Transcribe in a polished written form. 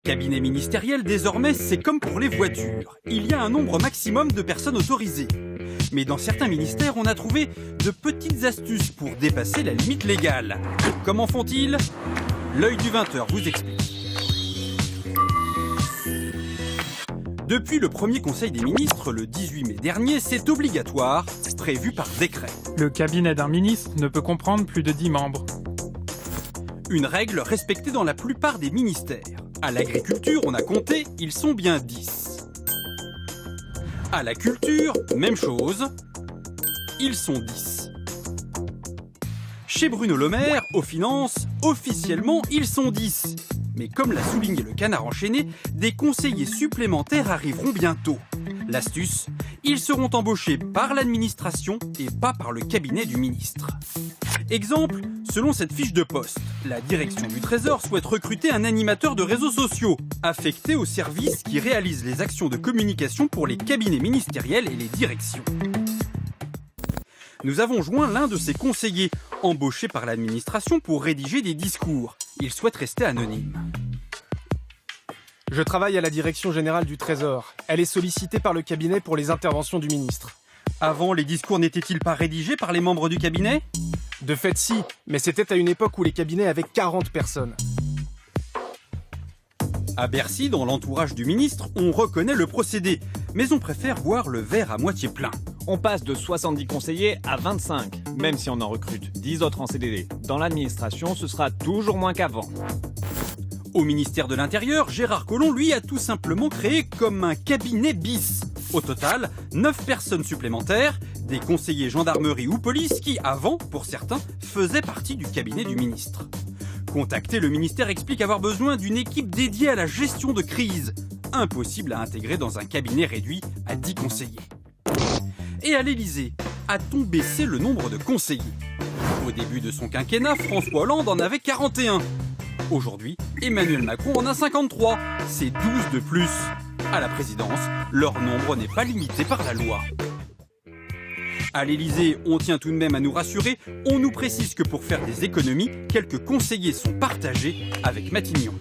cabinet ministériel, désormais, c'est comme pour les voitures. Il y a un nombre maximum de personnes autorisées. Mais dans certains ministères, on a trouvé de petites astuces pour dépasser la limite légale. Comment font-ils? L'œil du 20h vous explique. Depuis le premier Conseil des ministres, le 18 mai dernier, c'est obligatoire, prévu par décret. Le cabinet d'un ministre ne peut comprendre plus de 10 membres. Une règle respectée dans la plupart des ministères. À l'agriculture, on a compté, ils sont bien 10. À la culture, même chose, ils sont 10. Chez Bruno Le Maire, aux finances, officiellement, ils sont 10. Mais comme l'a souligné le Canard enchaîné, des conseillers supplémentaires arriveront bientôt. L'astuce, ils seront embauchés par l'administration et pas par le cabinet du ministre. Exemple, selon cette fiche de poste, la direction du Trésor souhaite recruter un animateur de réseaux sociaux, affecté au service qui réalise les actions de communication pour les cabinets ministériels et les directions. Nous avons joint l'un de ces conseillers, embauché par l'administration pour rédiger des discours. Il souhaite rester anonyme. Je travaille à la direction générale du Trésor. Elle est sollicitée par le cabinet pour les interventions du ministre. Avant, les discours n'étaient-ils pas rédigés par les membres du cabinet? De fait, si, mais c'était à une époque où les cabinets avaient 40 personnes. À Bercy, dans l'entourage du ministre, on reconnaît le procédé, mais on préfère voir le verre à moitié plein. On passe de 70 conseillers à 25, même si on en recrute 10 autres en CDD. Dans l'administration, ce sera toujours moins qu'avant. Au ministère de l'Intérieur, Gérard Collomb, lui, a tout simplement créé comme un cabinet bis. Au total, 9 personnes supplémentaires, des conseillers gendarmerie ou police qui, avant, pour certains, faisaient partie du cabinet du ministre. Contacté, le ministère explique avoir besoin d'une équipe dédiée à la gestion de crise. Impossible à intégrer dans un cabinet réduit à 10 conseillers. Et à l'Élysée, a-t-on baissé le nombre de conseillers? Au début de son quinquennat, François Hollande en avait 41. Aujourd'hui, Emmanuel Macron en a 53. C'est 12 de plus. À la présidence, leur nombre n'est pas limité par la loi. À l'Élysée, on tient tout de même à nous rassurer. On nous précise que pour faire des économies, quelques conseillers sont partagés avec Matignon.